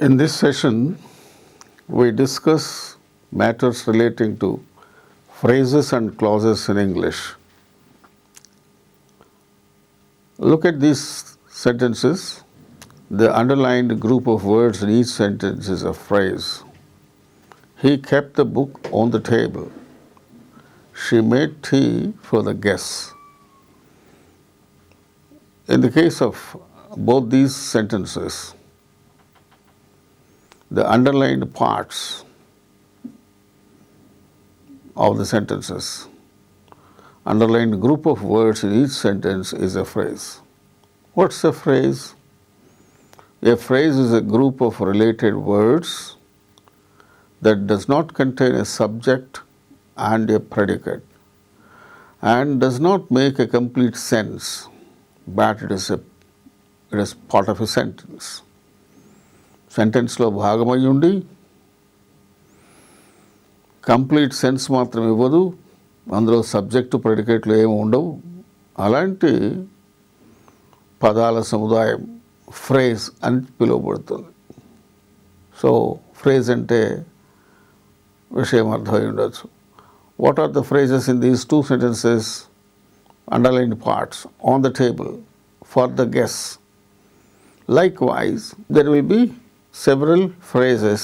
In this session, we discuss matters relating to phrases and clauses in English. Look at these sentences. The underlined group of words in each sentence is a phrase. He kept the book on the table. She made tea for the guests. In the case of both these sentences, the underlined parts of the sentences, underlined group of words in each sentence is a phrase. What's a phrase? A phrase is a group of related words that does not contain a subject and a predicate and does not make a complete sense, but it is part of a sentence. సెంటెన్స్లో భాగమై ఉండి complete sense మాత్రం ఇవ్వదు, అందులో subject ప్రెడికేట్లు ఏమి ఉండవు. అలాంటి పదాల సముదాయం ఫ్రేజ్ అని పిలువబడుతుంది. సో ఫ్రేజ్ అంటే విషయం అర్థమై ఉండొచ్చు. What are the phrases in these two sentences? Underlined parts on the table for the guest. Likewise, there will be several phrases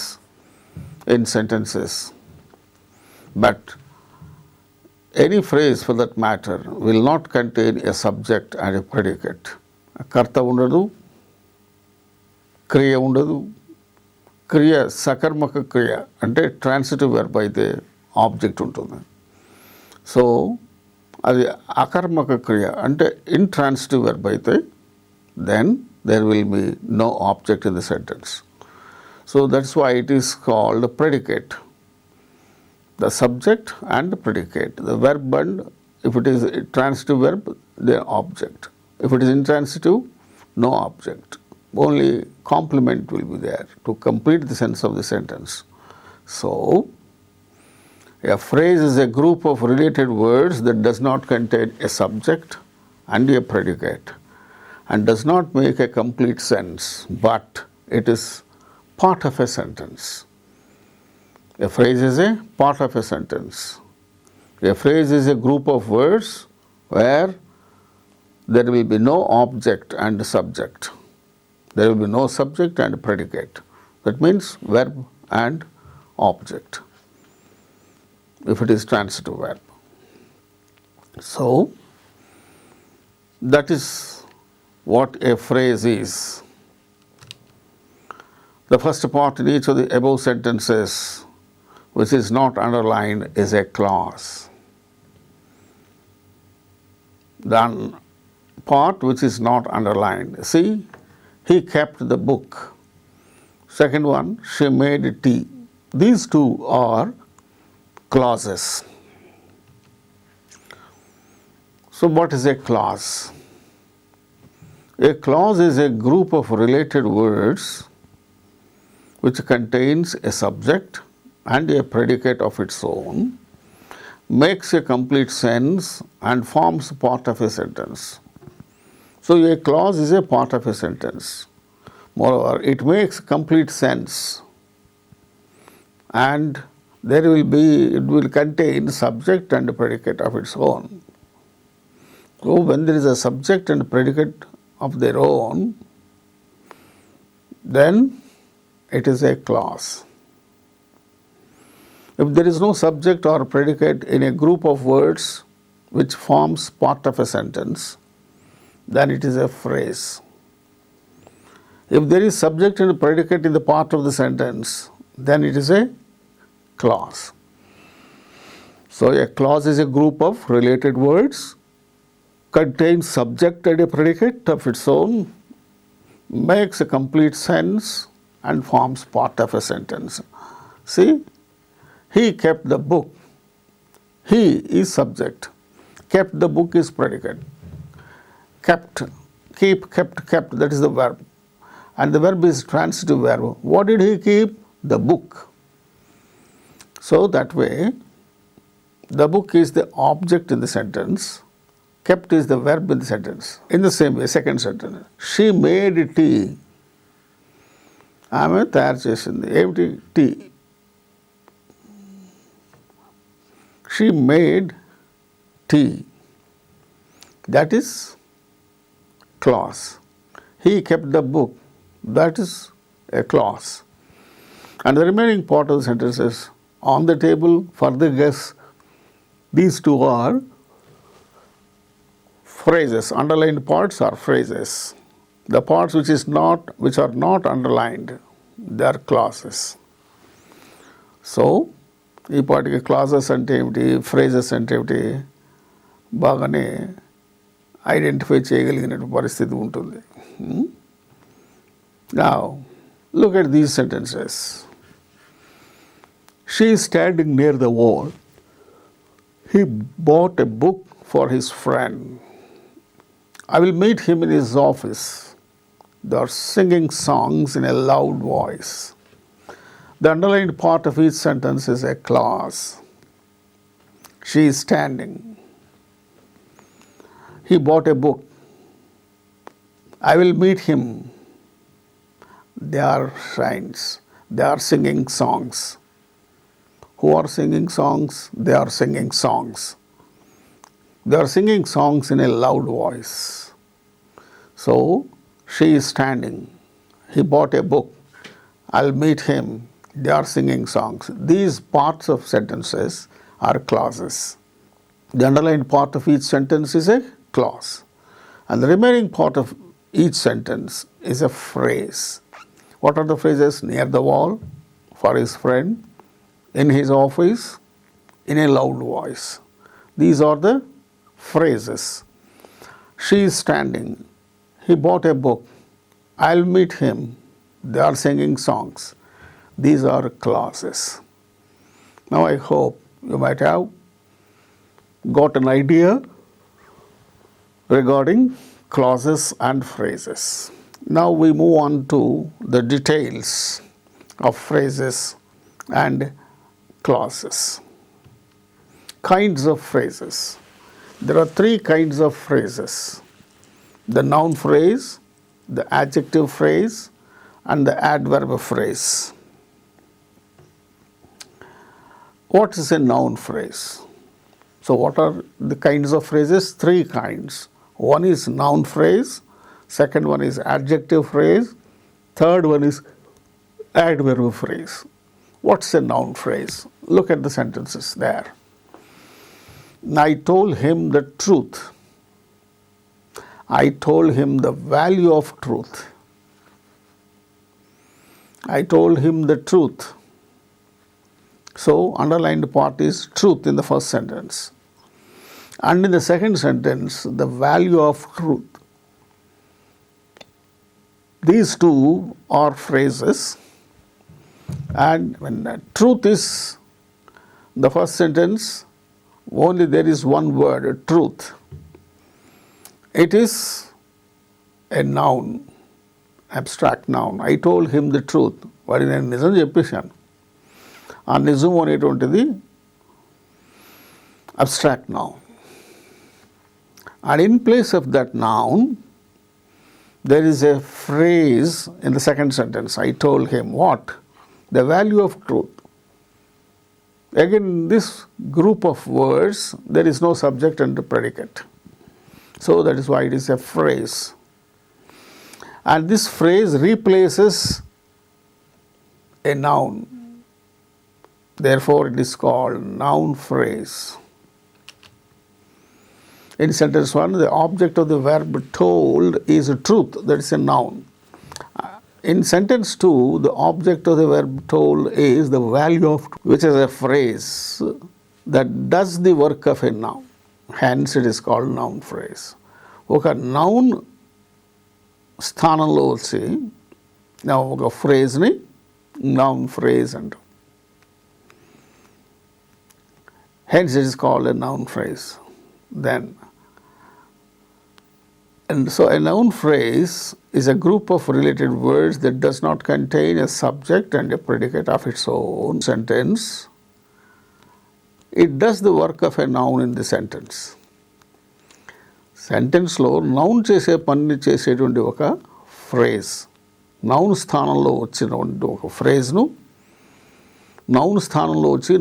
in sentences, but any phrase for that matter will not contain a subject and a predicate. Karta undadu, kriya undadu. Kriya sakarmaka kriya ante transitive verb aithe object untundi. So adi akarmaka kriya ante intransitive verb aithe then there will be no object in the sentence. So that's why it is called a predicate. The subject and the predicate. The verb and if it is a transitive verb, the object. If it is intransitive, no object. Only complement will be there to complete the sense of the sentence. So a phrase is a group of related words that does not contain a subject and a predicate and does not make a complete sense, but it is part of a sentence. A phrase is a part of a sentence. A phrase is a group of words where there will be no object and subject. There will be no subject and predicate. That means verb and object, if it is transitive verb. So that is what a phrase is. The first part in each of the above sentences which is not underlined is a clause. The part which is not underlined, see, he kept the book. Second one, she made tea. These two are clauses. So what is a clause? A clause is a group of related words which contains a subject and a predicate of its own, makes a complete sense and forms part of a sentence. So a clause is a part of a sentence. Moreover, it makes complete sense and it will contain subject and predicate of its own. So when there is a subject and predicate of their own, then it is a clause. If there is no subject or predicate in a group of words which forms part of a sentence, then it is a phrase. If there is subject and predicate in the part of the sentence, then it is a clause. So a clause is a group of related words, contains subject and a predicate of its own, makes a complete sense and forms part of a sentence. See, he kept the book. He is subject. Kept the book is predicate. Kept, keep, kept, that is the verb. And the verb is transitive verb. What did he keep? The book. So that way, the book is the object in the sentence. Kept is the verb in the sentence. In the same way, second sentence, she made tea. ఆమె తయారు చేసింది. ఏమిటి? Tea. She made tea. That is clause. He kept the book. That is a clause. And the remaining part of the sentence is on the table for the guests. These two are phrases. Underlined parts are phrases. The parts which are not underlined, they are clauses. So, ఈ పాటికి classes అంటే ఏమిటి, phrases అంటే ఏమిటి బాగానే identify చేయగలిగిన పరిస్థితి ఉంటుంది. Now, look at these sentences. She is standing near the wall. He bought a book for his friend. I will meet him in his office. They are singing songs in a loud voice. The underlined part of each sentence is a clause. She is standing. He bought a book. I will meet him. They are friends. They are singing songs. Who are singing songs? They are singing songs. They are singing songs in a loud voice. So, she is standing. He bought a book. I'll meet him. They are singing songs. These parts of sentences are clauses. The underlined part of each sentence is a clause. And the remaining part of each sentence is a phrase. What are the phrases? Near the wall, for his friend, in his office, in a loud voice. These are the phrases. She is standing. He bought a book. I'll meet him. They are singing songs. These are clauses. Now I hope you might have got an idea regarding clauses and phrases. Now we move on to the details of phrases and clauses. Kinds of phrases. There are three kinds of phrases: the noun phrase, the adjective phrase, and the adverb phrase. What is a noun phrase? So what are the kinds of phrases? Three kinds. One is noun phrase, second one is adjective phrase, third one is adverb phrase. What's a noun phrase? Look at the sentences there. I told him the truth. I told him the value of truth. I told him the truth. So, underlined part is truth in the first sentence. And in the second sentence, the value of truth. These two are phrases. And when truth is the first sentence, only there is one word, truth. It is a noun, abstract noun. I told him the truth. వాడి నేను నిజం చెప్పేశాను. ఆ నిజం అనేటువంటిది abstract noun. And in place of that noun, there is a phrase in the second sentence. I told him what? The value of truth. Again, in this group of words, there is no subject and predicate. So that is why it is a phrase. And this phrase replaces a noun. Therefore, it is called noun phrase. In sentence 1, the object of the verb told is truth. That is a noun. In sentence 2, the object of the verb told is the value of truth, which is a phrase that does the work of a noun. Hence, it is called noun phrase. ఒక noun స్థానంలో వచ్చి ఒక ఫ్రేజ్ని noun phrase అంటాం. Hence, it is called a noun phrase. Then, and so a noun phrase is a group of related words that does not contain a subject and a predicate of its own sentence. It does the work of a noun in the sentence. సెంటెన్స్లో noun చేసే పని చేసేటువంటి ఒక phrase noun స్థానంలో వచ్చినటువంటి ఒక ఫ్రేజ్ను noun స్థానంలో వచ్చి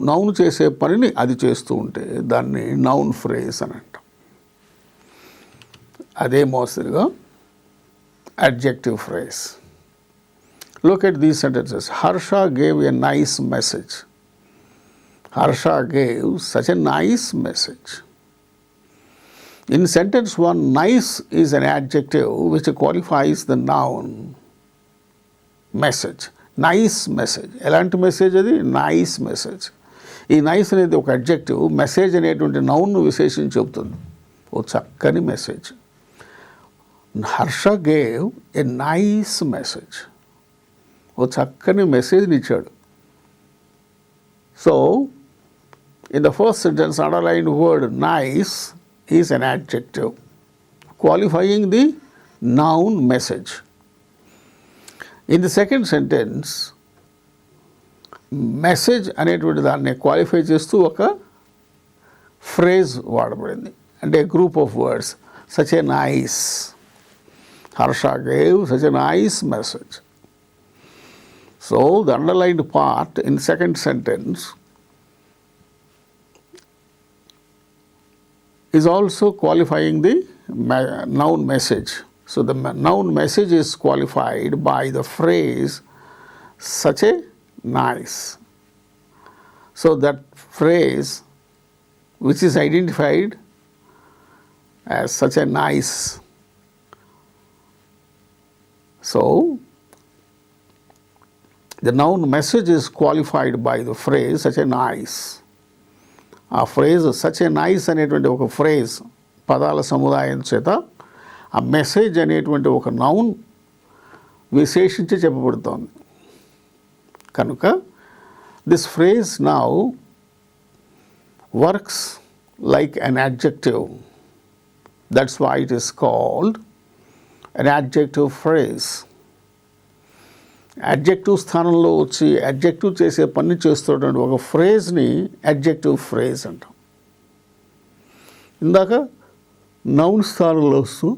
నౌన్ చేసే పనిని అది చేస్తూ ఉంటే దాన్ని నౌన్ ఫ్రేజ్ అని అంటాం. అదే మోస్తరుగా adjective phrase. Look at these sentences. Harsha gave a nice message. Harsha gave such a nice message. In sentence 1, nice is an adjective which qualifies the noun message. Nice message. ఎలాంటి message అది? Nice message. ఈ nice అనేది ఒక adjective, message అనేటువంటి నౌన్ను విశేషించి చెబుతుంది. ఓ చక్కని message. Harsha gave a nice message. ఓ చక్కని మెసేజ్ని ఇచ్చాడు. So in the first sentence underlined word nice is an adjective qualifying the noun message. In the second sentence, message అనేటువంటి దాన్ని క్వాలిఫై చేస్తూ ఒక ఫ్రేజ్ వాడబడింది. అంటే group of words. Such a nice. Harsha gave such a nice message. So the underlined part in second sentence is also qualifying the noun message. So the noun message is qualified by the phrase such a nice. So that phrase which is identified as such a nice. So the noun message is qualified by the phrase such a nice. ఆ phrase such a nice అనేటువంటి ఒక phrase పదాల సముదాయం చేత ఆ message అనేటువంటి ఒక noun విశేషించి చెప్పబడుతోంది. కనుక this phrase now works like an adjective. That's why it is called an adjective phrase. Adjective స్థానంలో వచ్చి అడ్జెక్టివ్ చేసే పని చేస్తున్నటువంటి ఒక ఫ్రేజ్ని అడ్జెక్టివ్ ఫ్రేజ్ అంటాం. ఇందాక నౌన్ స్థానంలో వస్తూ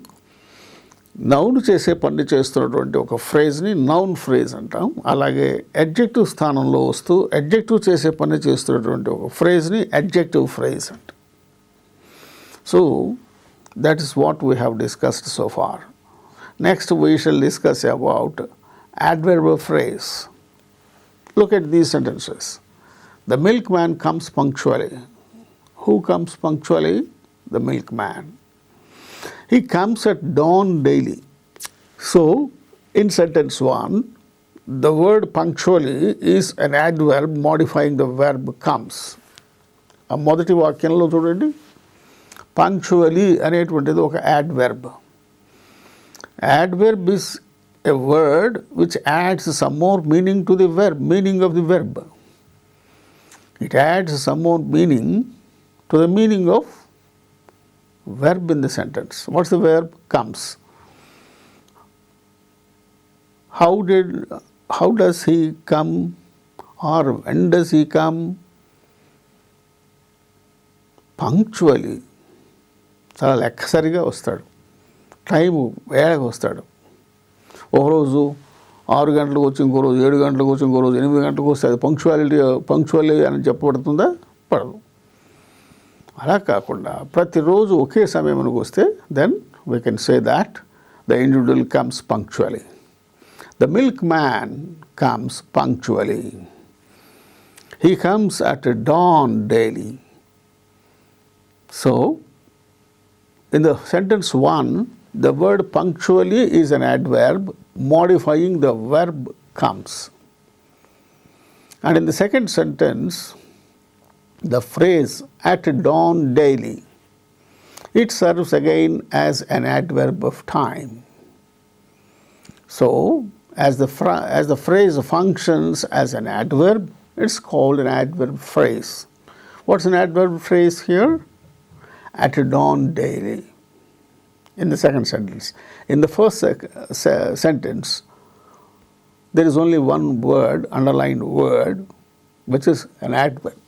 నౌన్ చేసే పని చేస్తున్నటువంటి ఒక ఫ్రేజ్ని నౌన్ ఫ్రేజ్ అంటాం. అలాగే అడ్జెక్టివ్ స్థానంలో వస్తూ అడ్జెక్టివ్ చేసే పని చేస్తున్నటువంటి ఒక ఫ్రేజ్ని అడ్జెక్టివ్ ఫ్రేజ్ అంటాం. So that is what we have discussed so far. Next we shall discuss about adverb phrase. Look at these sentences. The milkman comes punctually. Who comes punctually? The milkman. He comes at dawn daily. So in sentence 1, the word punctually is an adverb modifying the verb comes. ఆ మొదటి వాక్యంలో చూడండి, punctually అనేటువంటిది ఒక adverb. Adverb is a word which adds some more meaning to the verb, meaning of the verb. It adds some more meaning to the meaning of verb in the sentence. What's the verb? Comes. How does he come, or when does he come? Punctually. చాలా లెక్కసరిగా వస్తాడు, time వేళగా వస్తాడు. ఒకరోజు 6 గంటలకు వచ్చి, ఇంకో రోజు 7 గంటలకు వచ్చి, ఇంకో రోజు 8 గంటలకు వస్తే అది పంక్చువాలిటీ అని చెప్పబడుతుందా? పడదు. అలా కాకుండా ప్రతిరోజు ఒకే సమయానికి వస్తే then we can say that the individual comes punctually. The milkman comes punctually. He comes at dawn daily. So in the sentence 1, the word punctually is an adverb modifying the verb comes. And in the second sentence, the phrase at dawn daily, it serves again as an adverb of time. So as the phrase functions as an adverb, it's called an adverb phrase. What's an adverb phrase here? At dawn daily. In the second sentence. In the first sentence, there is only one word, underlined word, which is an adverb.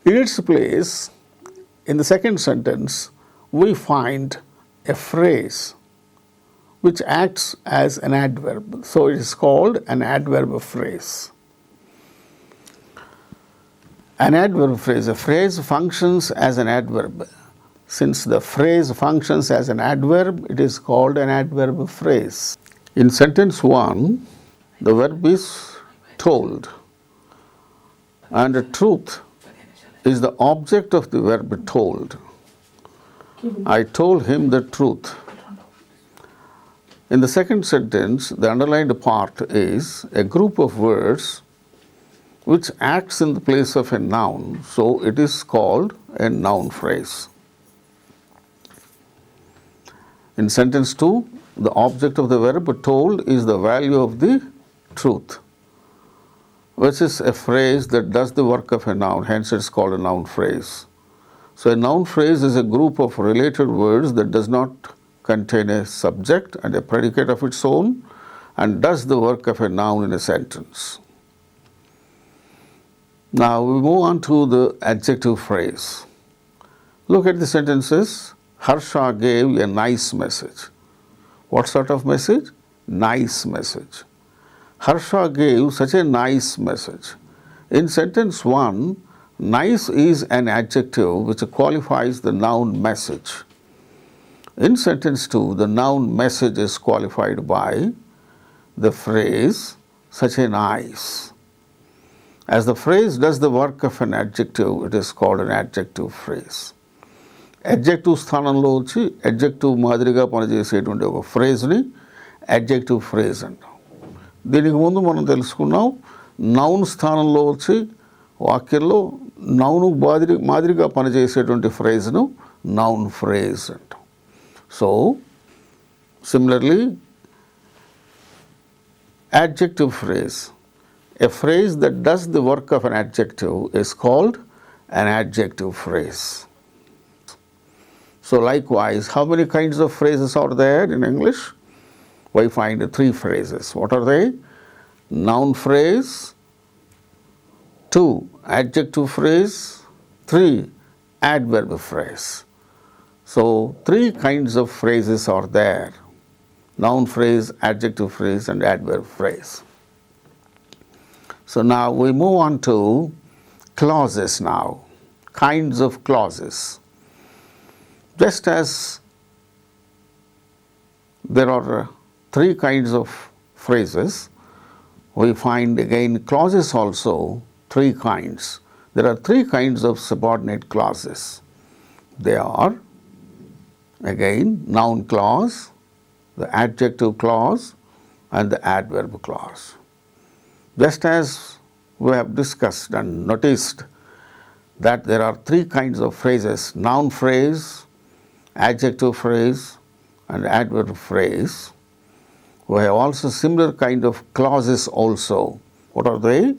In its place, in the second sentence, we find a phrase which acts as an adverb. So it is called an adverb phrase. An adverb phrase. A phrase functions as an adverb. Since the phrase functions as an adverb, it is called an adverb phrase. In sentence 1, the verb is told, and the truth is the object of the verb told. I told him the truth. In the second sentence, the underlined part is a group of words which acts in the place of a noun, so it is called a noun phrase. In sentence 2, the object of the verb told is the value of the truth, which is a phrase that does the work of a noun, hence it's called a noun phrase. So a noun phrase is a group of related words that does not contain a subject and a predicate of its own and does the work of a noun in a sentence. Now we move on to the adjective phrase. Look at the sentences. Harsha gave a nice message. What sort of message? Nice message. Harsha gave such a nice message. In sentence 1, nice is an adjective which qualifies the noun message. In sentence 2, the noun message is qualified by the phrase such a nice. As the phrase does the work of an adjective, it is called an adjective phrase. Adjective స్థానంలో వచ్చి adjective మాదిరిగా పనిచేసేటువంటి ఒక phrase-ని adjective phrase అంటాం. దీనికి ముందు మనం తెలుసుకున్నాం noun స్థానంలో వచ్చి వాక్యంలో noun మాదిరిగా పనిచేసేటువంటి phrase-ను noun phrase అంటాం. So, similarly, adjective phrase. A phrase that does the work of an adjective is called an adjective phrase. So likewise, how many kinds of phrases are there in English? We find 3 phrases. What are they? Noun phrase, 2 adjective phrase, 3 adverb phrase. So 3 kinds of phrases are there. Noun phrase, adjective phrase and adverb phrase. So now we move on to clauses now, kinds of clauses. Just as there are 3 kinds of phrases, we find again clauses also 3 kinds. There are 3 kinds of subordinate clauses. They are again noun clause, the adjective clause and the adverb clause. Just as we have discussed and noticed that there are 3 kinds of phrases, noun phrase, adjective phrase and adverb phrase, we have also similar kind of clauses also. What are they?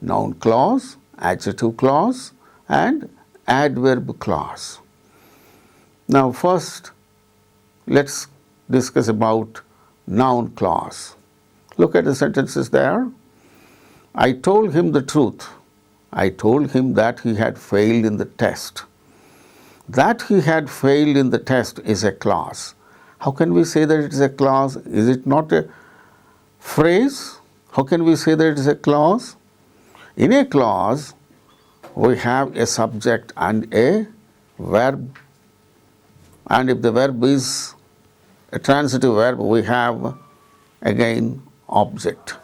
Noun clause, adjective clause and adverb clause. Now first let's discuss about noun clause. Look at the sentences there. I told him the truth. I told him that he had failed in the test. That he had failed in the test is a clause. How can we say that it is a clause? Is it not a phrase? How can we say that it is a clause? In a clause, we have a subject and a verb. And if the verb is a transitive verb, we have again object.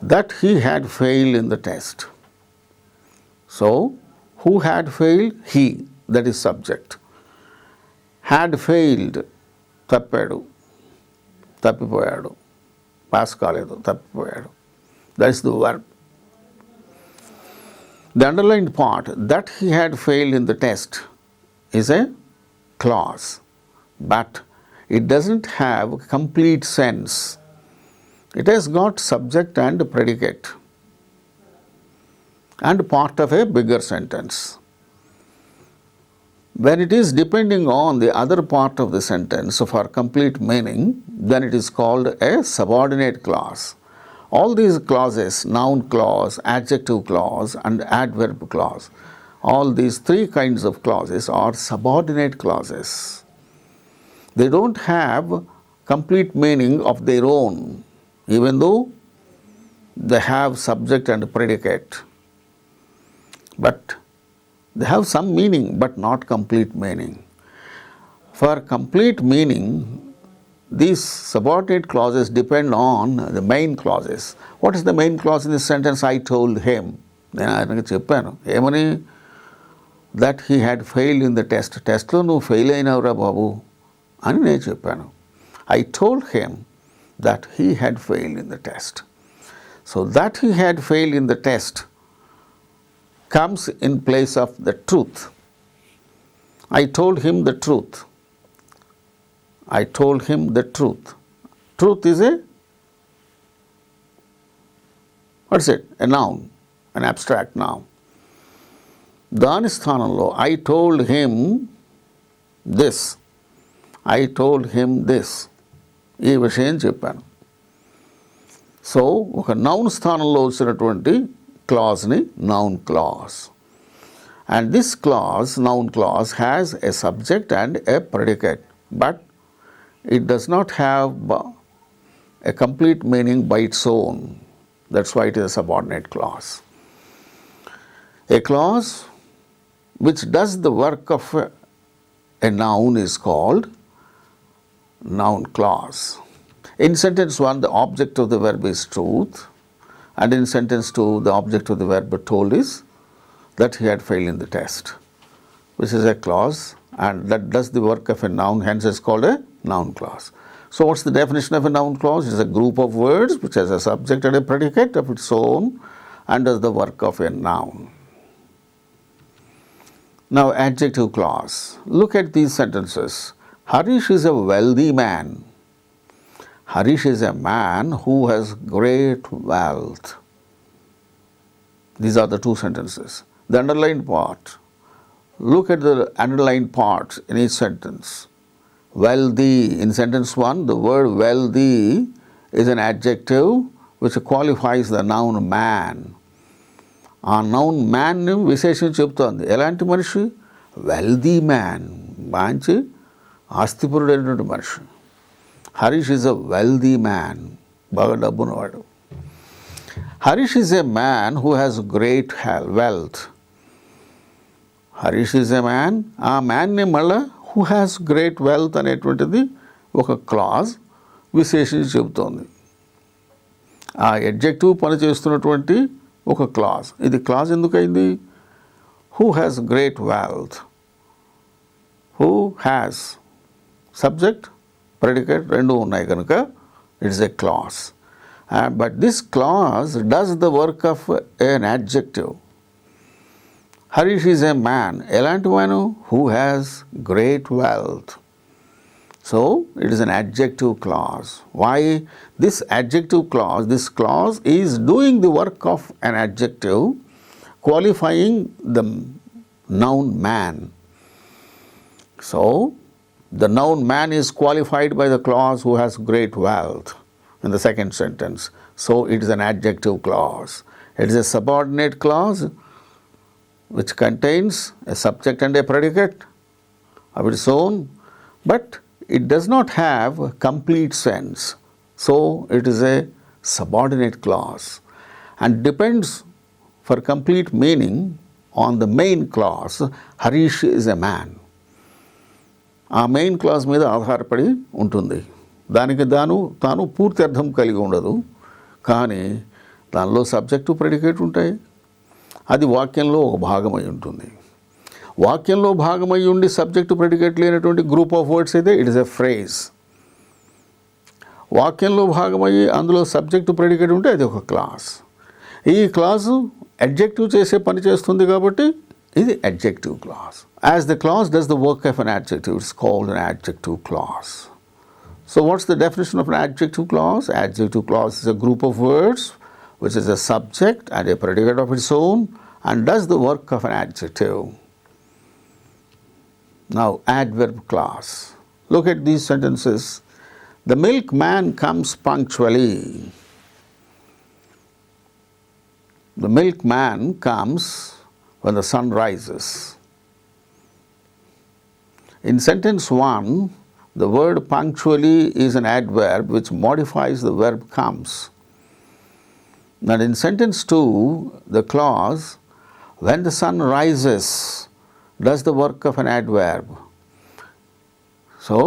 That he had failed in the test. So, who had failed? He, that is subject. Had failed, తప్పాడు, తప్పిపోయాడు, pass కాలేదు, తప్పిపోయాడు. That is the verb. The underlined part, that he had failed in the test, is a clause, but it doesn't have complete sense. It has got subject and predicate and part of a bigger sentence. When it is depending on the other part of the sentence for complete meaning, then it is called a subordinate clause. All these clauses, noun clause, adjective clause and adverb clause, all these 3 kinds of clauses are subordinate clauses. They don't have complete meaning of their own, even though they have subject and predicate. But they have some meaning, but not complete meaning. For complete meaning, these subordinate clauses depend on the main clauses. What is the main clause in this sentence? I told him. నేను ఆయనకు చెప్పాను ఏమని, that he had failed in the test. టెస్ట్లో నువ్వు fail అయినావురా బాబు అని నేను చెప్పాను. I told him that he had failed in the test. So that he had failed in the test comes in place of the truth. I told him the truth. I told him the truth. Truth is what is it? A noun, an abstract noun. దాని స్థానంలో I told him this. I told him this. ఈ విషయం చెప్పాను. So ఒక noun స్థానంలో వచ్చినటువంటి క్లాజ్ని noun clause. And this clause, noun clause, has a subject and a predicate, but it does not have a complete meaning by its own. That's why it is a subordinate clause. A clause which does the work of a noun is called noun clause. In sentence 1, the object of the verb is truth, and in sentence 2, the object of the verb told is that he had failed in the test, which is a clause, and that does the work of a noun, hence it's called a noun clause. So what's the definition of a noun clause? It is a group of words which has a subject and a predicate of its own and does the work of a noun. Now adjective clause. Look at these sentences. Harish is a wealthy man. Harish is a man who has great wealth. These are the two sentences. The underlined part. Look at the underlined parts in each sentence. Wealthy. In sentence 1, the word wealthy is an adjective which qualifies the noun man. ఆ noun మ్యాన్ని విశేషం చెప్తోంది. ఎలాంటి మనిషి? Wealthy man, మంచి ఆస్తిపరుడైనటువంటి మనిషి. Harish is a wealthy man, బాగా డబ్బున్నవాడు. Harish is a man who has great wealth. Harish is a man, ఆ మ్యాన్ని మళ్ళా హూ హ్యాస్ గ్రేట్ వెల్త్ అనేటువంటిది ఒక క్లాజ్ విశేషించి చెబుతోంది. ఆ అడ్జెక్టివ్ పనిచేస్తున్నటువంటి ఒక క్లాజ్. ఇది క్లాజ్ ఎందుకైంది? Who has great wealth. Who has subject predicate రెండు ఉన్నాయి కనుక it's a clause. But this clause does the work of an adjective. Harish is a man. ఎలాంటి man? Who has great wealth. So it is an adjective clause. Why? This adjective clause, this clause is doing the work of an adjective, qualifying the noun man. So the noun man is qualified by the clause who has great wealth in the second sentence. So it is an adjective clause. It is a subordinate clause which contains a subject and a predicate of its own, but it does not have a complete sense. So it is a subordinate clause and depends for complete meaning on the main clause. Harish is a man. ఆ main clause మీద ఆధారపడి ఉంటుంది. దానికి తాను పూర్తి అర్థం కలిగి ఉండదు, కానీ దానిలో సబ్జెక్టు ప్రెడికేట్ ఉంటాయి. అది వాక్యంలో ఒక భాగమై ఉంటుంది. వాక్యంలో భాగమై ఉండి సబ్జెక్టు ప్రెడికేట్ లేనటువంటి గ్రూప్ ఆఫ్ వర్డ్స్ అయితే ఇట్ ఇస్ ఎ ఫ్రేజ్. వాక్యంలో భాగమయ్యి అందులో సబ్జెక్టు ప్రెడికేట్ ఉంటే అది ఒక క్లాస్. ఈ క్లాసు అడ్జెక్టివ్ చేసే పని చేస్తుంది కాబట్టి ఇది adjective class. As the class does the work of an adjective, it's called an adjective class. So what's the definition of an adjective class? Adjective clause is a group of words which is a subject and a predicate of its own and does the work of an adjective. Now adverb clause. Look at these sentences. The milkman comes punctually. The milkman comes when the sun rises. In sentence 1, the word punctually is an adverb which modifies the verb comes. And in sentence 2, the clause, when the sun rises, does the work of an adverb. So,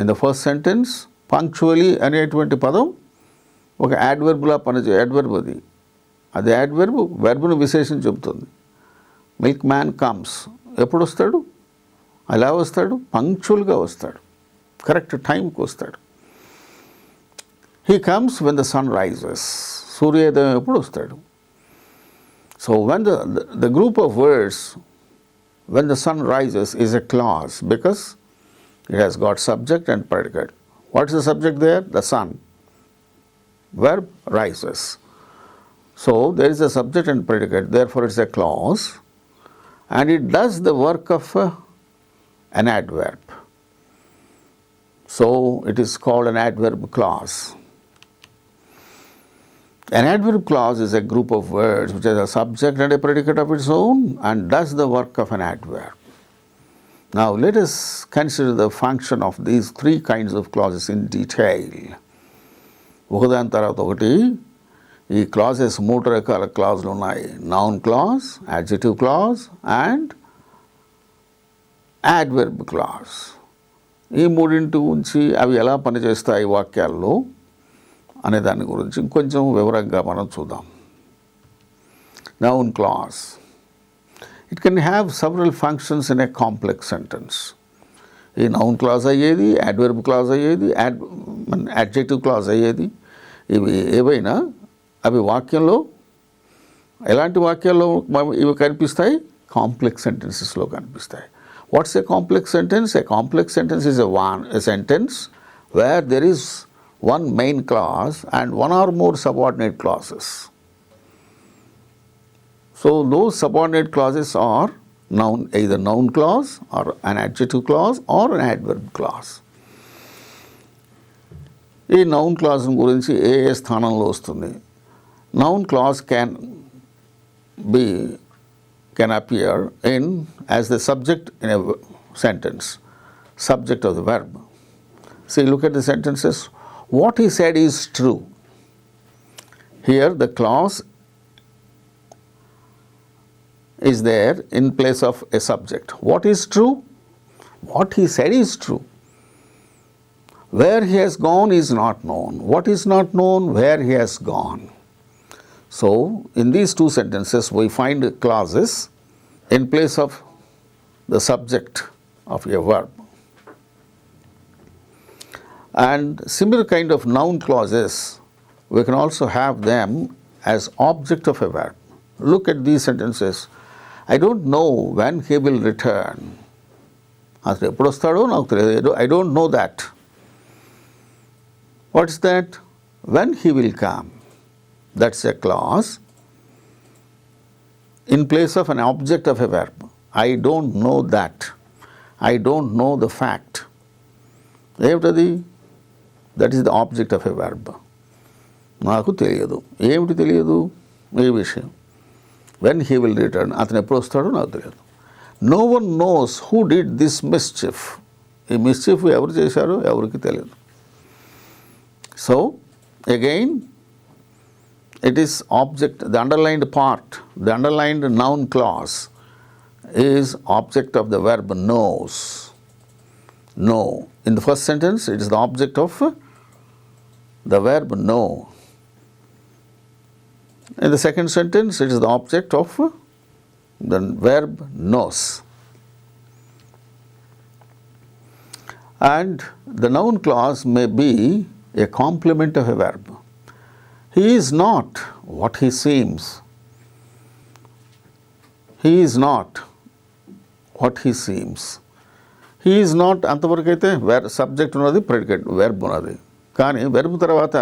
in the first sentence, punctually అనేటువంటి పదం ఒక యాడ్వర్బ్లా adverb అది adverb వెర్బ్ను విశేషం చెబుతుంది. Milk man comes, ఎప్పుడు వస్తాడు, అలా వస్తాడు, పంక్చువల్గా వస్తాడు, కరెక్ట్ టైంకి వస్తాడు. He comes when the sun rises, సూర్యోదయం ఎప్పుడు వస్తాడు. So when the group of words when the sun rises is a clause because it has got subject and predicate. What is the subject there? The sun. Verb rises. So there is a subject and predicate, therefore it's a clause, and it does the work of an adverb. So it is called an adverb clause. An adverb clause is a group of words which has a subject and a predicate of its own and does the work of an adverb. Now let us consider the function of these three kinds of clauses in detail. ఒకదాని తర్వాత ఒకటి ఈ clauses 3 రకాల క్లాజులు ఉన్నాయి. Noun clause, adjective clause and adverb clause. ఈ మూడింటి గురించి అవి ఎలా పనిచేస్తాయి వాక్యాల్లో అనే దాని గురించి ఇంకొంచెం వివరంగా మనం చూద్దాం. Noun clause, it can have several functions in a complex sentence. ఈ నౌన్ క్లాజ్ అయ్యేది, యాడ్వర్బ్ క్లాజ్ అయ్యేది, యాడ్జెక్టివ్ క్లాజ్ అయ్యేది, ఇవి ఏవైనా అవి వాక్యంలో ఎలాంటి వాక్యాల్లో ఇవి కనిపిస్తాయి, కాంప్లెక్స్ సెంటెన్సెస్లో కనిపిస్తాయి. Watts A complex sentence? A complex sentence is a sentence where there is one main clause and one or more subordinate clauses. So those subordinate clauses are either noun clause or an adjective clause or an adverb clause. ఈ noun clause గురించి ఏ స్థానంలో వస్తుంది? Noun clause can appear as the subject in a sentence, subject of the verb. See, look at the sentences. What he said is true. Here the clause is there in place of a subject. What is true? What he said is true. Where he has gone is not known. What is not known? Where he has gone. So, in these two sentences we find clauses in place of the subject of a verb. And similar kind of noun clauses, we can also have them as object of a verb. Look at these sentences. I don't know when he will return. I don't know that. What is that? When he will come. That's a clause in place of an object of a verb. I don't know that. I don't know the fact. That is the object of a verb. నాకు తెలియదు. ఏమిటి తెలియదు? ఏ విషయం. When he will return. అతను ఎప్పుడు వస్తాడో నాకు తెలియదు. No one knows who did this mischief. ఈ మిస్చిఫ్ ఎవరు చేశారో ఎవరికి తెలియదు. So, again, it is object, the underlined part, the underlined noun clause is object of the verb knows. Know. In the first sentence, it is the object of the verb know. In the second sentence, it is the object of the verb knows. And the noun clause may be a complement of a verb. He is not what he seems. He is not what he seems. He is not అంతవరకు అయితే subject ఉన్నది, predicate verb ఉన్నది. కానీ verb తర్వాత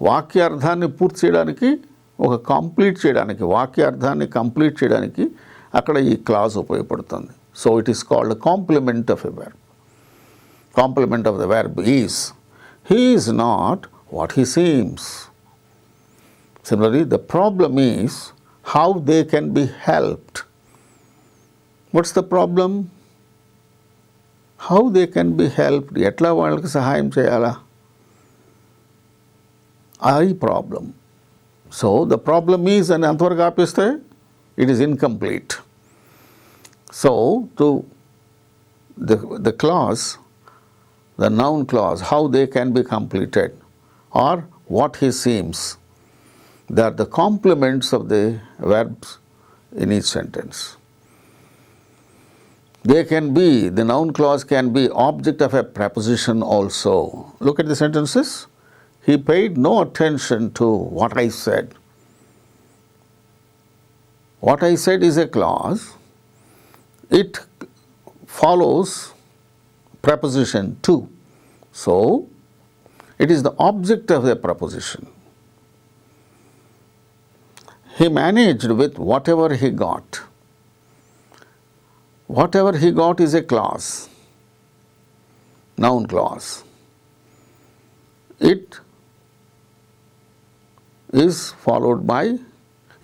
వాక్యార్థాన్ని పూర్తి చేయడానికి, complete చేయడానికి, వాక్యార్థాన్ని complete చేయడానికి అక్కడ ఈ క్లాజ్ ఉపయోగపడుతుంది. So it is called complement of a verb. Complement of the verb is he is not what he seems. Similarly, the problem is how they can be helped. What's the problem? How they can be helped, ఎట్లా వాళ్ళకి సహాయం చేయాలా, అది problem. So the problem is అని అంతవరకు ఆపిస్తే it is incomplete. So to the clause, the noun clause, how they can be completed, or what he seems, they are the complements of the verbs in each sentence. They can be, the noun clause can be object of a preposition also. Look at the sentences. He paid no attention to what I said. What I said is a clause. It follows preposition to. So it is the object of the preposition. He managed with whatever he got. Whatever he got is a clause, noun clause. It is followed by,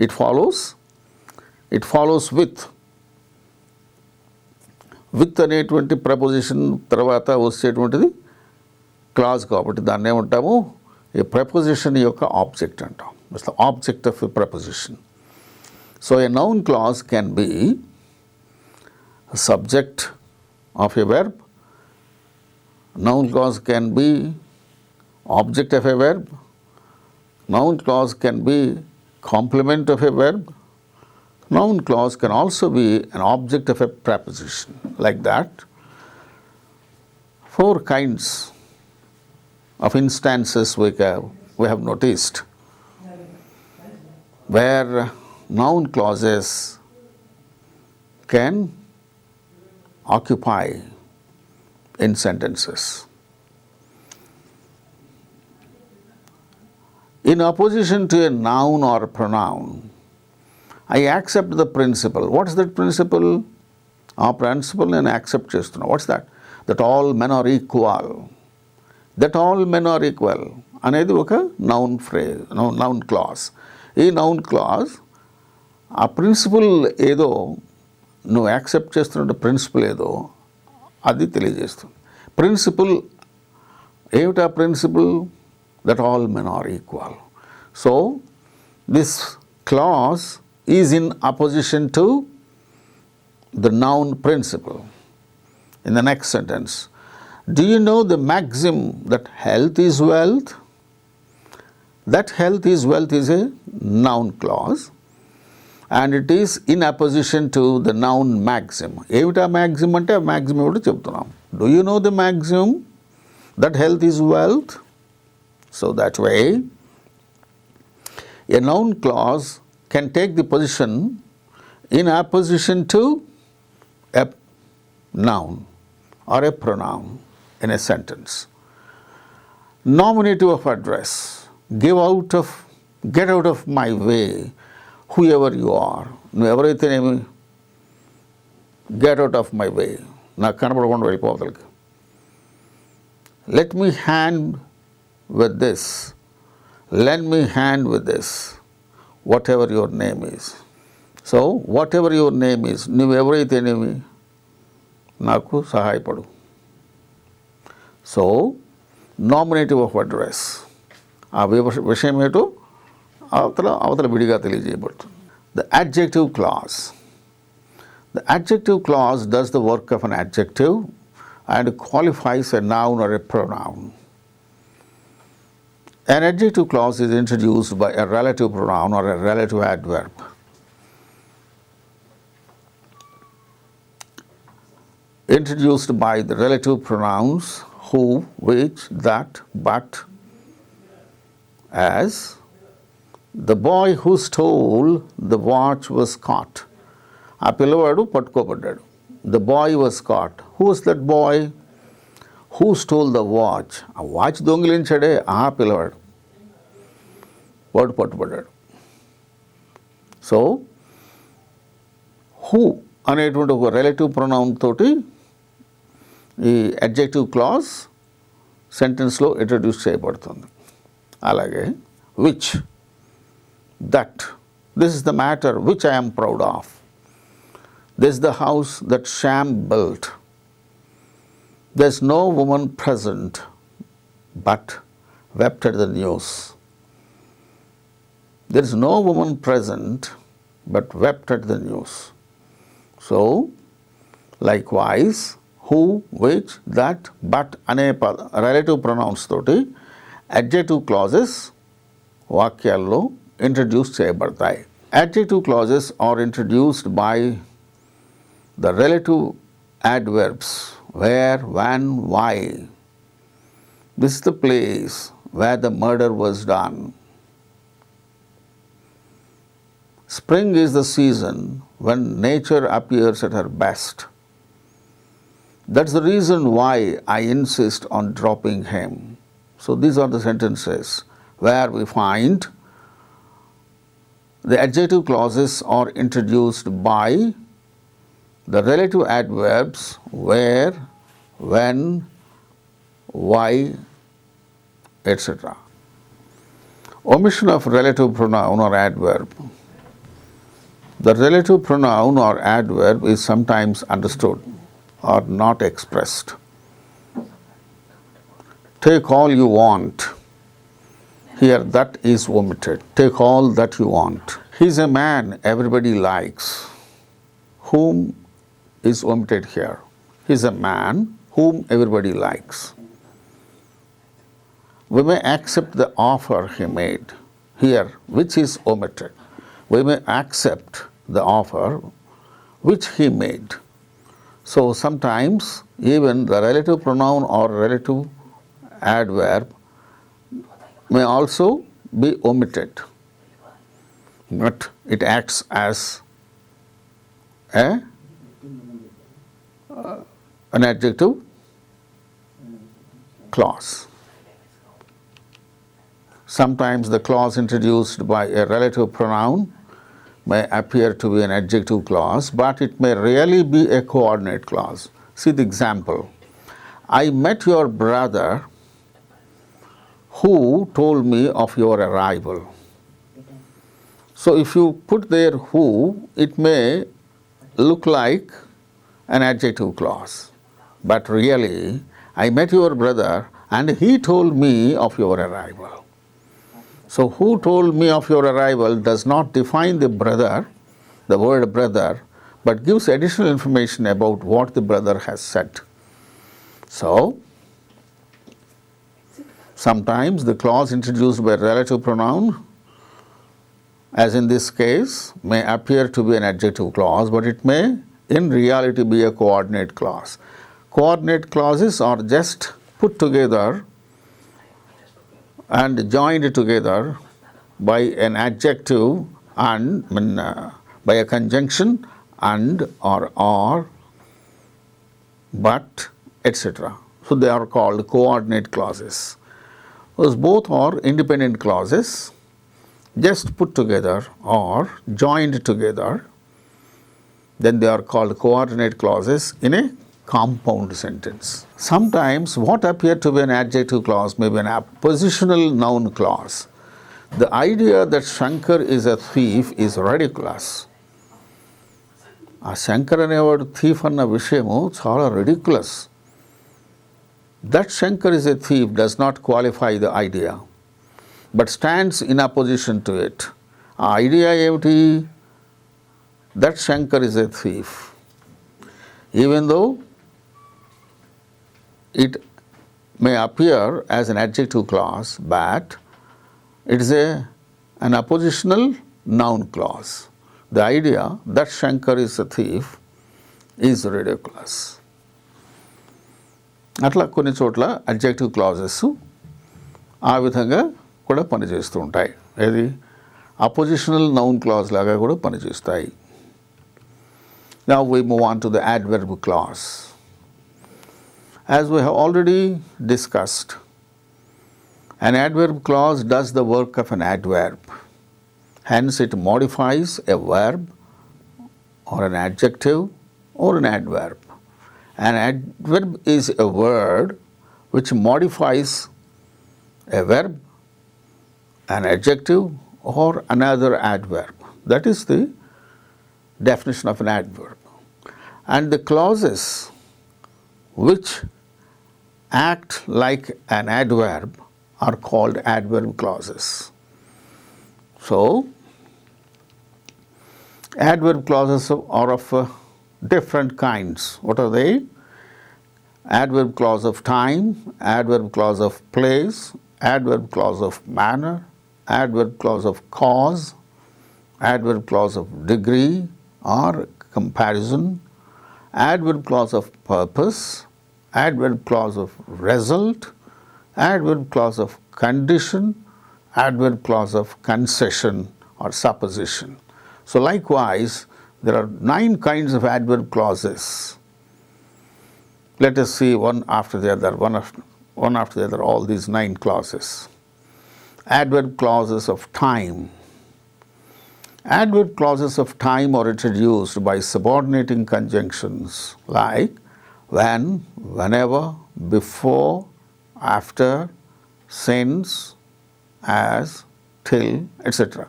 it follows with అనేటువంటి preposition తర్వాత వచ్చేటువంటిది clause కాబట్టి దాన్ని ఏమంటాము, ఈ preposition యొక్క object అంటాం. It's the object of a preposition. So a noun clause can be subject of a verb, noun clause can be object of a verb, noun clause can be complement of a verb, noun clause can also be an object of a preposition. Like that, 4 kinds of instances we have noticed where noun clauses can occupy in sentences. In opposition to a noun or a pronoun, I accept the principle. What is that principle? Our principle నేను accept చేస్తున్నా. What's that? That all men are equal. That all men are equal అనేది ఒక noun phrase, noun clause. ఈ noun clause ఆ principal ఏదో, నువ్వు accept చేస్తున్న principal ఏదో అది తెలియజేస్తుంది. ప్రిన్సిపల్ ఏమిటా principle? That all men are equal. So this clause is in opposition to the noun principle. In the next sentence, do you know the maxim that health is wealth? That health is wealth is a noun clause and it is in opposition to the noun maxim. Evita maxim ante maxim evudu cheptunam. Do you know the maxim that health is wealth? So that way a noun clause can take the position in opposition to a noun or a pronoun in a sentence. Nominative of address, get out of my way, whoever you are. Everything, get out of my way. Na kanapadakunda vellipovaliki. Let me hand with this. Lend me hand with this. Whatever your name is. So, whatever your name is, నువ్వు ఎవరైతేనేమి నాకు సహాయపడు. So nominative of address, ఆ విషయం ఏటో అవతల విడిగా తెలియజేయబడుతుంది. The adjective clause. The adjective clause does the work of an adjective and qualifies a noun or a pronoun. An adjective clause is introduced by a relative pronoun or a relative adverb. Introduced by the relative pronouns who, which, that, but, as the boy who stole the watch was caught. ఆ పిల్లవాడు పట్టుకోబడ్డాడు. The boy was caught. Who was that boy? Who stole the watch? ఆ watch దొంగిలించాడే ఆ పిల్లవాడు, వాడు పట్టుబడ్డాడు. So who అనేటువంటి ఒక relative pronoun తోటి ఈ అడ్జెక్టివ్ క్లాజ్ సెంటెన్స్లో ఇంట్రడ్యూస్ చేయబడుతుంది. అలాగే which, that, this is the matter which I am proud of, this is the house that Shyam built. There is no woman present but wept at the news. There is no woman present but wept at the news. So, likewise, who, which, that, but అనే relative pronouns తోటి adjective clauses వాక్యాల్లో introduce చేయబడతాయి. Adjective clauses are introduced by the relative adverbs where, when, why. This is the place where the murder was done. Spring is the season when nature appears at her best. That's the reason why I insist on dropping him. So these are the sentences where we find the adjective clauses are introduced by the relative adverbs where, when, why, etc. Omission of relative pronoun or adverb. The relative pronoun or adverb is sometimes understood or not expressed. Take all you want. Here that is omitted. Take all that you want. He's a man everybody likes. Whom is omitted here. He's a man whom everybody likes. We may accept the offer he made. Here, which is omitted. We may accept the offer which he made. So sometimes even the relative pronoun or relative adverb may also be omitted, but it acts as an adjective clause. Sometimes the clause introduced by a relative pronoun may appear to be an adjective clause, but it may really be a coordinate clause. See the example. I met your brother who told me of your arrival. So if you put there who, it may look like an adjective clause. But really, I met your brother and he told me of your arrival. So who told me of your arrival does not define the brother, the word brother, but gives additional information about what the brother has said. So, sometimes the clause introduced by relative pronoun, as in this case, may appear to be an adjective clause, but it may in reality be a coordinate clause. Coordinate clauses are just put together and joined together by an adjective and by a conjunction and or, but, etc. So they are called coordinate clauses. Those both are independent clauses, just put together or joined together. Then they are called coordinate clauses in a compound sentence. Sometimes what appear to be an adjective clause may be an appositional noun clause. The idea that Shankar is a thief is ridiculous. A Shankar అనేవాడు thief అన్న విషయము చాలా ridiculous. That Shankar is a thief does not qualify the idea, but stands in opposition to it. ఆ idea ఏమిటి? That Shankar is a thief. Even though it may appear as an adjective clause, but it is an oppositional noun clause. The idea that Shankar is a thief is ridiculous. అట్లా కొన్ని చోట్ల adjective clauses ఆ విధంగా కూడా పనిచేస్తూ ఉంటాయి. ఏది oppositional noun clause లాగా కూడా పనిచేస్తాయి. Now we move on to the adverb clause. As we have already discussed, an adverb clause does the work of an adverb. Hence it modifies a verb or an adjective or an adverb. An adverb is a word which modifies a verb, an adjective or another adverb. That is the definition of an adverb. And the clauses which act like an adverb are called adverb clauses. So, adverb clauses are of different kinds. What are they? Adverb clause of time, adverb clause of place, adverb clause of manner, adverb clause of cause, adverb clause of degree or comparison, adverb clause of purpose, adverb clause of result, adverb clause of condition, adverb clause of concession or supposition. So likewise, there are 9 kinds of adverb clauses. Let us see one after the other, one after the other, all these 9 clauses. Adverb clauses of time. Adverb clauses of time are introduced by subordinating conjunctions like when, whenever, before, after, since, as, till, etc.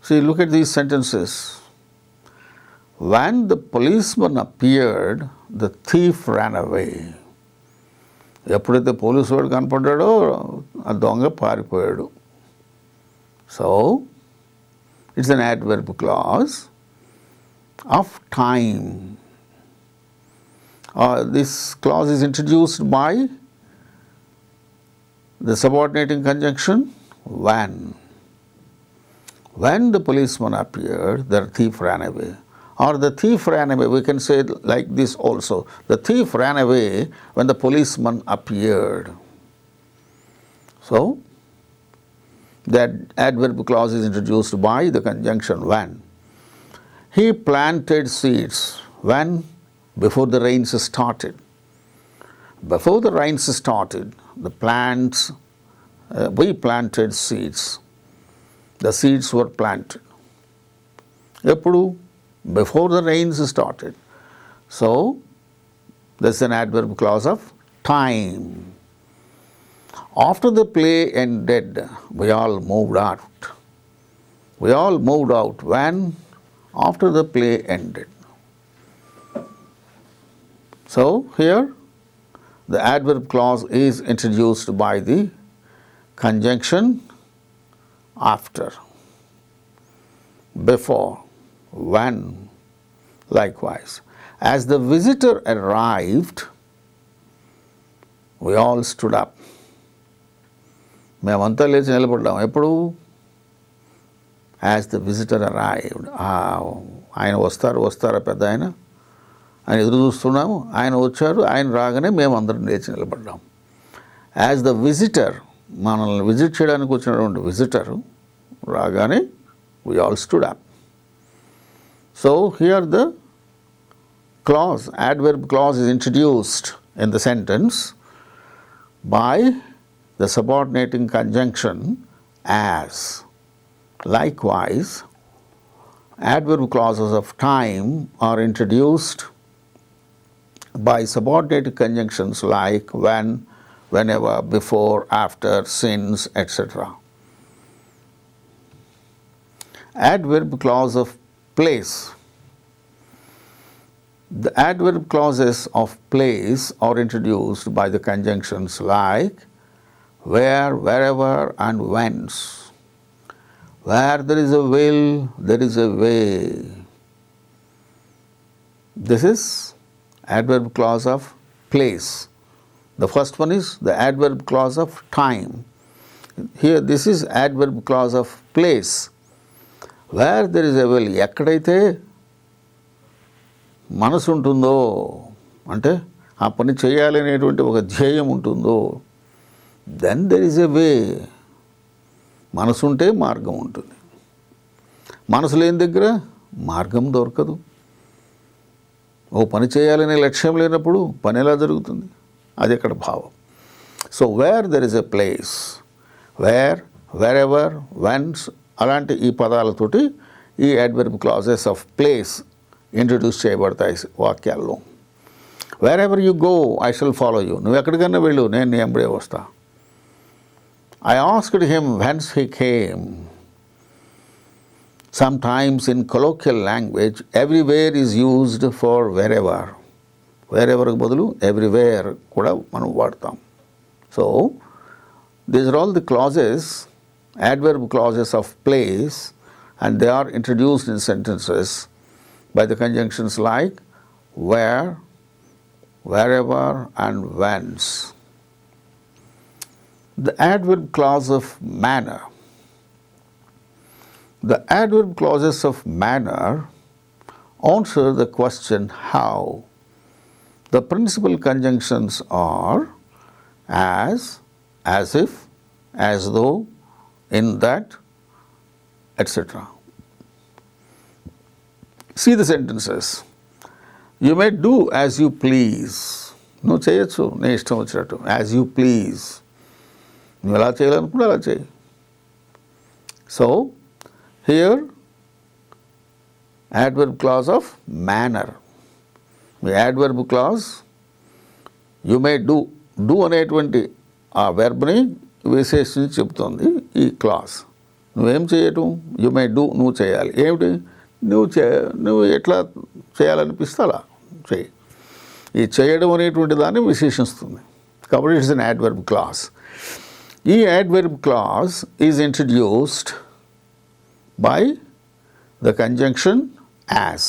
See, look at these sentences. When the policeman appeared, the thief ran away. ఎప్పుడైతే police వాడు కనపడ్డాడో ఆ దొంగ పారిపోయాడు. So, it's an adverb clause of time. This clause is introduced by the subordinating conjunction when. When the policeman appeared, the thief ran away. Or the thief ran away, we can say it like this also. The thief ran away when the policeman appeared. So, that adverb clause is introduced by the conjunction when. He planted seeds when? Before the rains started. Before the rains started, the plants, we planted seeds. The seeds were planted. Eppudu? Before the rains started. So, that's an adverb clause of time. After the play ended, we all moved out. We all moved out when? After the play ended. So, here the adverb clause is introduced by the conjunction after, before, when, likewise. As the visitor arrived, we all stood up. మేమంతా లేచి నిలబడ్డాం. ఎప్పుడు? As the visitor arrived. ఆయన వస్తారా పెద్ద ఆయన ఎదురు చూస్తున్నాము. ఆయన వచ్చారు, ఆయన రాగానే మేము అందరం లేచి నిలబడ్డాం. యాజ్ ద విజిటర్, మనల్ని విజిట్ చేయడానికి వచ్చినటువంటి విజిటర్ రాగానే we all stood up. So here the clause, adverb clause is introduced in the sentence by the subordinating conjunction as. Likewise, adverb clauses of time are introduced by subordinated conjunctions like when, whenever, before, after, since, etc. Adverb clause of place. The adverb clauses of place are introduced by the conjunctions like where, wherever, and whence. Where there is a will, there is a way. This is adverb clause of place. The first one is the adverb clause of time. Here this is adverb clause of place. Where there is a will, ఎక్కడైతే మనసు ఉంటుందో, అంటే ఆ పని చేయాలనేటువంటి ఒక ధ్యేయం ఉంటుందో, దెన్ దెర్ ఇస్ ఎ వే. మనసు ఉంటే మార్గం ఉంటుంది. మనసు లేని దగ్గర మార్గం దొరకదు. ఓ పని చేయాలనే లక్ష్యం లేనప్పుడు పని ఎలా జరుగుతుంది? అది ఇక్కడ భావం. So where there is a place, where, wherever, whence, అలాంటి ఈ పదాలతోటి ఈ adverb clauses of place introduce చేయబడతాయి వాక్యాల్లో. Wherever you go I shall follow you. నువ్వు ఎక్కడికన్నా వెళ్ళు, నేను నీ వెంబడే వస్తా. I asked him whence he came. Sometimes in colloquial language, everywhere is used for wherever. వేరెవర్కి బదులు ఎవ్రీవేర్ కూడా మనం వాడతాం. So these are all the clauses, adverb clauses of place, and they are introduced in sentences by the conjunctions like where, wherever, and whence. The adverb clause of manner. The adverb clauses of manner answer the question how. The principal conjunctions are as if, as though, in that, etc. See the sentences. You may do as you please. నువ్వు చేయొచ్చు నీ ఇష్టం వచ్చినట్టు. As you please, నువ్వు ఎలా చేయాలనుకుంటే అలా చేయి. So here adverb clause of manner. The adverb clause you may do, do అనేటువంటి ఆ వెర్బ్ని విశేషించి చెప్తుంది ఈ క్లాస్. నువ్వేం చేయటం, యు మే డూ, నువ్వు చేయాలి. ఏమిటి, నువ్వు ఎట్లా చేయాలనిపిస్తే అలా చేయి. ఈ చేయడం అనేటువంటి దాన్ని విశేషిస్తుంది కాబట్టి ఇట్స్ అన్ యాడ్వర్బ్ క్లాస్. ఈ adverb class is introduced by the conjunction as.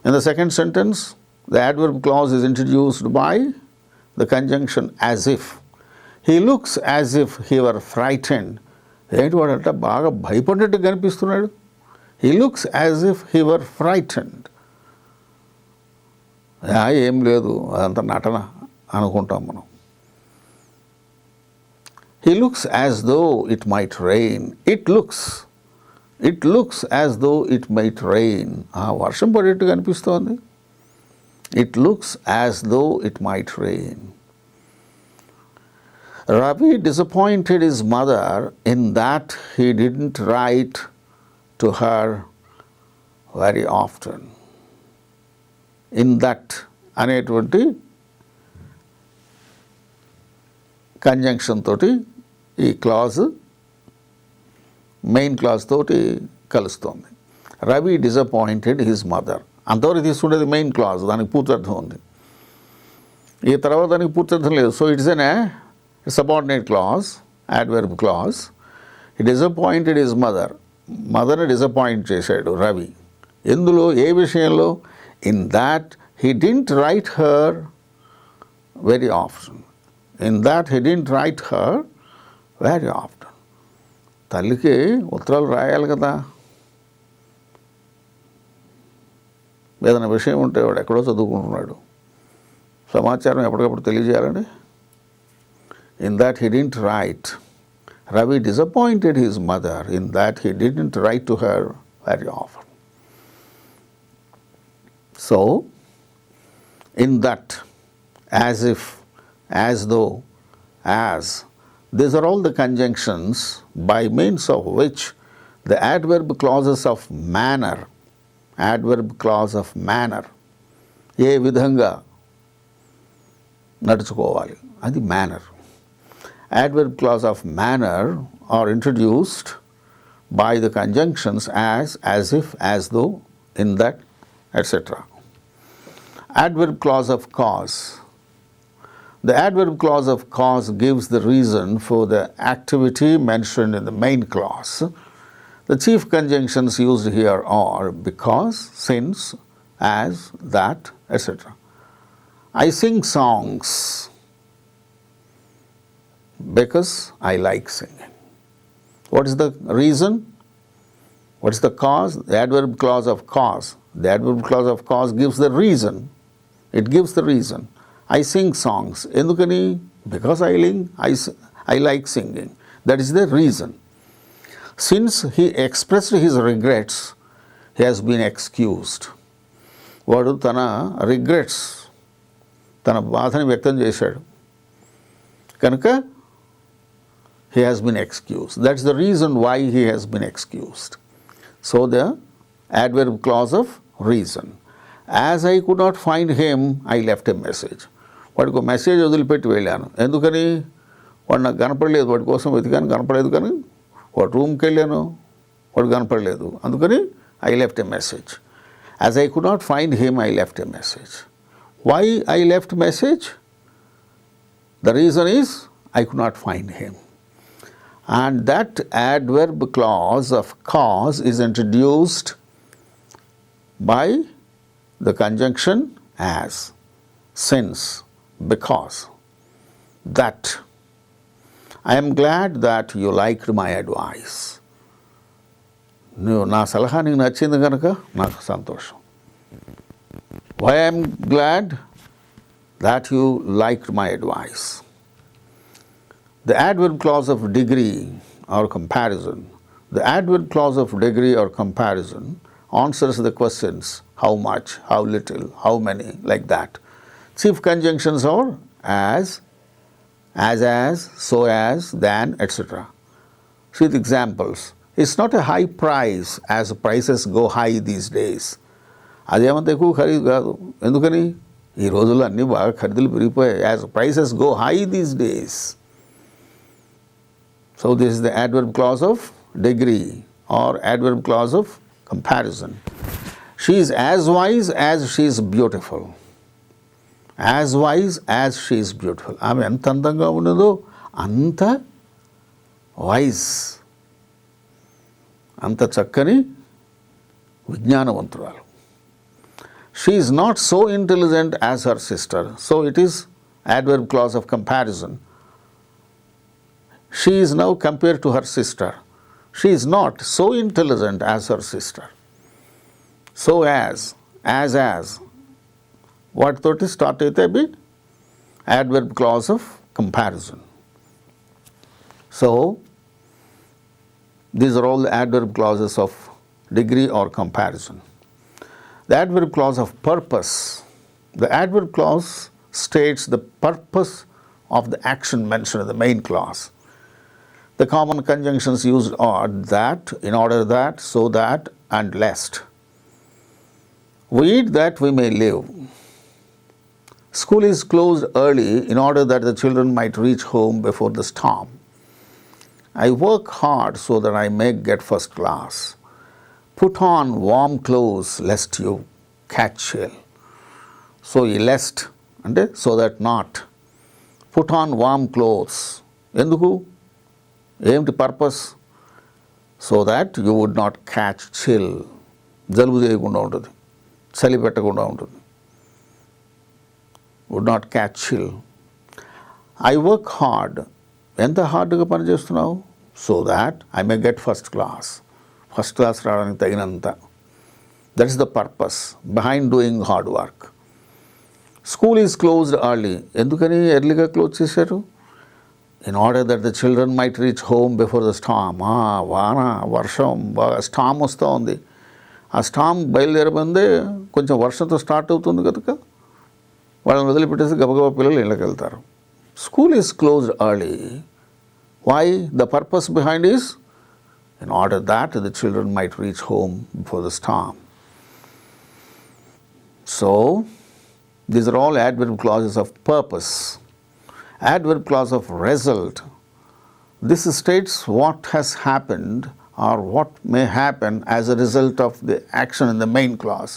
In the second sentence, the adverb clause is introduced by the conjunction as if. He looks as if he were frightened. ఏంటి వాడంట బాగా భయపడ్డట్టు కనిపిస్తున్నాడు. He looks as if he were frightened. ఏం లేదు, అదంతా నటన అనుకుంటాం మనం. He looks as though it might rain. It looks as though it might rain. వర్షం పడేట్టు కనిపిస్తోంది. It looks as though it might rain. Ravi disappointed his mother in that he didn't write to her very often. In that అనేటువంటి conjunction తోటి ఈ clause main class తోటి కలుస్తోంది. Ravi disappointed his mother, అంతవరకు తీసుకుండేది main clause, దానికి పూర్తర్థం ఉంది. ఈ తర్వాత దానికి పూర్తర్థం లేదు. So it's an subordinate clause, adverb clause. He disappointed his mother, మదర్ని డిసప్పాయింట్ చేశాడు రవి. ఎందులో, ఏ విషయంలో? In that he didn't write her very often. In that he didn't write her very often. తల్లికి ఉత్తరాలు రాయాలి కదా, ఏదైనా విషయం ఉంటే వాడు ఎక్కడో చదువుకుంటున్నాడు, సమాచారం ఎప్పటికప్పుడు తెలియజేయాలండి. In that he didn't write. Ravi disappointed his mother in that he didn't write to her very often. So in that, as if, as though, as, these are all the conjunctions by means of which the adverb clauses of manner, adverb clause of manner, ఏ విధంగా నడుచుకోవాలి అది manner. Adverb clause of manner are introduced by the conjunctions as if, as though, in that, etc. Adverb clause of cause. The adverb clause of cause gives the reason for the activity mentioned in the main clause. The chief conjunctions used here are because, since, as, that, etc. I sing songs because I like singing. What is the reason? What is the cause? The adverb clause of cause. The adverb clause of cause gives the reason. It gives the reason. I sing songs. ఎందుకని? Because I like singing. That is the reason. Since he expressed his regrets, he has been excused. వాడు తన regrets, తన బాధని వ్యక్తం చేశాడు కనుక he has been excused. That's the reason why he has been excused. So the adverb clause of reason. As I could not find him, I left a message. వాడికి ఒక message వదిలిపెట్టి వెళ్ళాను. ఎందుకని? వాడు నాకు కనపడలేదు, వాడి కోసం వెతికాను, కనపడలేదు. కానీ వాడు రూమ్కి వెళ్ళాను, వాడు కనపడలేదు. అందుకని I left a message. As I could not find him, I left a message. Why I left message? The reason is I could not find him. And that adverb clause of cause is introduced by the conjunction as, since, because, that. I am glad that you liked my advice. నువ్వు నా సలహా నీకు నచ్చింది కనుక నాకు సంతోషం. Why I am glad that you liked my advice. The adverb clause of degree or comparison. The adverb clause of degree or comparison answers the questions how much, how little, how many, like that. Chief conjunctions are as, so as, than, etc. See the examples. It's not a high price as prices go high these days. అదేమంత ఎక్కువ ఖరీదు కాదు. ఎందుకని? ఈ రోజుల్లో అన్నీ బాగా ఖరీదులు పెరిగిపోయాయి. As prices go high these days. So this is the adverb clause of degree or adverb clause of comparison. She is as wise as she is beautiful. As wise as she is beautiful. ఆమె ఎంత అందంగా ఉన్నదో అంత wise, అంత చక్కని విజ్ఞానవంతురాలు. She is not so intelligent as her sister. So it is adverb clause of comparison. She is now compared to her sister. She is not so intelligent as her sister. So as. వాటితోటి start అయితే అవి adverb clause of comparison. So these are all the adverb clauses of degree or comparison. The adverb clause of purpose. The adverb clause states the purpose of the action mentioned in the main clause. The common conjunctions used are that, in order that, so that, and lest. We eat that we may live. School is closed early in order that the children might reach home before the storm. I work hard so that I may get first class. Put on warm clothes lest you catch chill. So lest అంటే so that not. Put on warm clothes. ఎందుకు? ఏమిటి purpose? So that you would not catch chill. జలుబు చేయకుండా ఉంటుంది, చలి పెట్టకుండా ఉంటుంది. Would not catch chill. I work hard. ఎంత హార్డ్గా పనిచేస్తున్నావు? So that I may get first class. First class రావడానికి తగినంత. That is the purpose behind doing hard work. School is closed early. ఎందుకని ఎర్లీగా క్లోజ్ చేశారు? In order that the children might reach home before the storm. వాన, వర్షం, బాగా storm వస్తూ ఉంది. ఆ స్టామ్ బయలుదేరబందే కొంచెం వర్షంతో స్టార్ట్ అవుతుంది కనుక వాళ్ళని వదిలిపెట్టేసి గబగబా పిల్లలు ఇళ్ళకి వెళ్తారు. School is closed early. Why? The purpose behind is in order that the children might reach home before the storm. So, these are all adverb clauses of purpose. Adverb clause of result. This states what has happened or what may happen as a result of the action in the main clause.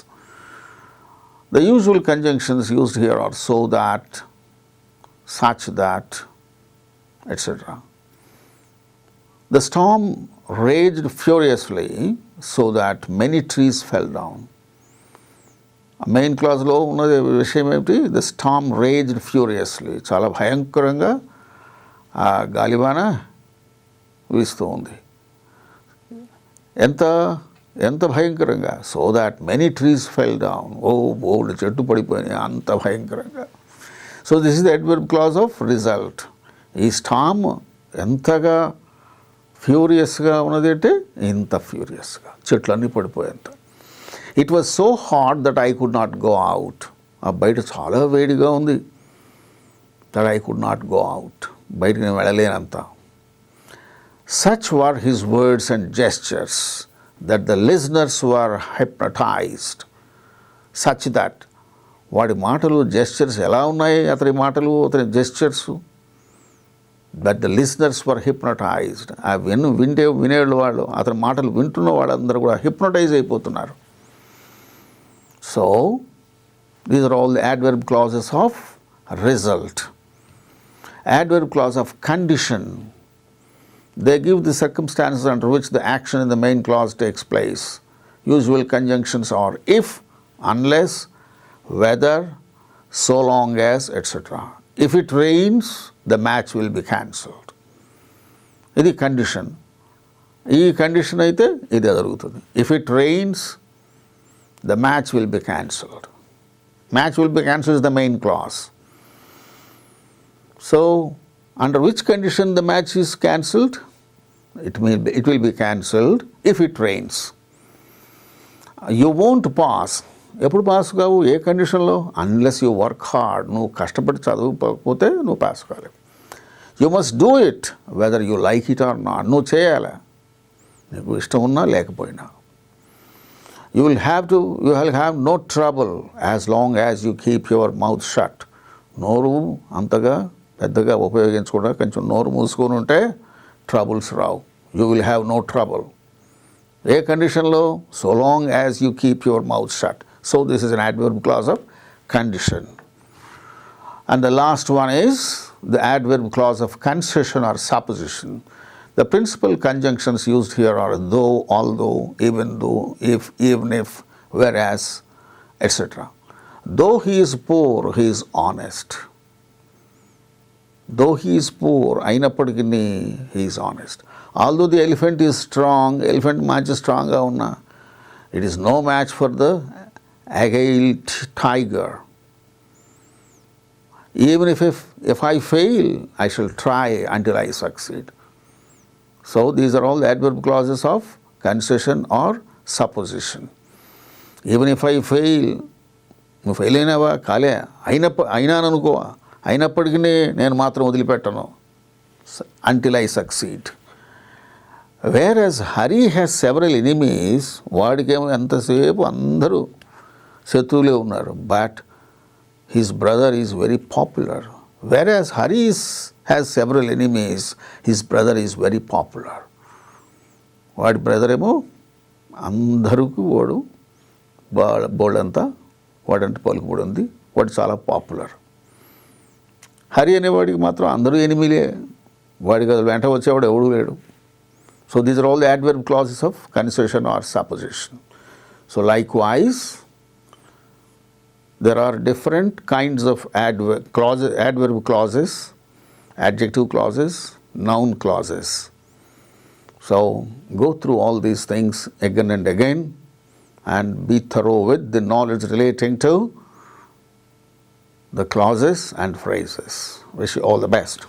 The usual conjunctions used here are so that, such that, etc. The storm raged furiously so that many trees fell down. Main క్లాజ్లో ఉన్నది విషయం ఏమిటి? The storm raised furiously. చాలా భయంకరంగా ఆ గాలివాన వీస్తూ ఉంది. ఎంత భయంకరంగా? So that many trees fell down. బోల్డ్ చెట్టు పడిపోయినాయి, అంత భయంకరంగా. So this is the adverb clause of result. ఈ స్టామ్ ఎంతగా ఫ్యూరియస్గా ఉన్నది అంటే ఇంత ఫ్యూరియస్గా చెట్లన్నీ పడిపోయేంత. It was so hot that I could not go out. ఆ బయట చాలా వేడిగా ఉంది. That I could not go out. బయటకు నేను వెళ్ళలేనంత. Such were his words and gestures that the listeners were hypnotised. Such that, వాడి మాటలు, జెస్చర్స్ ఎలా ఉన్నాయి అతని మాటలు, అతని gestures, that the listeners were hypnotised. ఆ వినేవాళ్ళు, అతని మాటలు వింటున్న వాళ్ళందరూ కూడా హిప్నటైజ్ అయిపోతున్నారు. So These are all the adverb clauses of result. Adverb clause of condition. They give the circumstances under which the action in the main clause takes place. Usual conjunctions are if, unless, whether, so long as, etc. If it rains, the match will be cancelled. ఇది condition. ఈ condition అయితే ఇది జరుగుతుంది. If it rains, the match will be cancelled. Match will be cancelled is the main clause. So, under which condition the match is cancelled? It will be cancelled if it rains. You won't pass. ఎప్పుడు pass కావు? ఏ కండిషన్లో? Unless you work hard. నువ్వు కష్టపడి చదువుకోకపోతే నువ్వు pass కాలేవు. You must do it whether you like it or not. నువ్వు చేయాలి, నీకు ఇష్టం ఉన్నా లేకపోయినా. You will have no trouble as long as you keep your mouth shut. నోరు అంతగా పెద్దగా ఉపయోగించకుండా కొంచెం నోరు మూసుకొని ఉంటే troubles Rao. You will have no trouble. ఏ కండిషన్లో? So long as you keep your mouth shut. So this is an adverb clause of condition. And the last one is the adverb clause of concession or supposition. The principal conjunctions used here are though, although, even though, if, even if, whereas, etc. Though he is poor, he is honest. Though he is poor, అయినప్పటికీ he is honest. Although the elephant is strong, elephant match strong గా ఉన్నా, it is no match for the agile tiger. Even if I fail, I shall try until I succeed. So these are all the adverb clauses of concession or supposition. Even if I fail, నువ్వు fail అయినావా? కాలే, అయినాననుకో, అయినప్పటికీ నేను మాత్రం వదిలిపెట్టను. Until I succeed. Whereas Hari has several enemies, వాడికేమో ఎంతసేపు అందరూ శత్రువులే ఉన్నారు. But his brother is very popular. Whereas Hari has several enemies, his brother is very popular. వాడి బ్రదర్ ఏమో అందరికీ వాడు బోల్డంతా వాడంటే పలుకుబడి ఉంది, వాడు చాలా పాపులర్. హరి అనేవాడికి మాత్రం అందరూ ఎనిమిలే, వాడికి అది వెంట వచ్చేవాడు ఎవడూ లేడు. So these are all the adverb clauses of concession or supposition. So likewise, there are different kinds of adverb clauses, adjective clauses, noun clauses. So go through all these things again and again and be thorough with the knowledge relating to the clauses and phrases. Wish you all the best.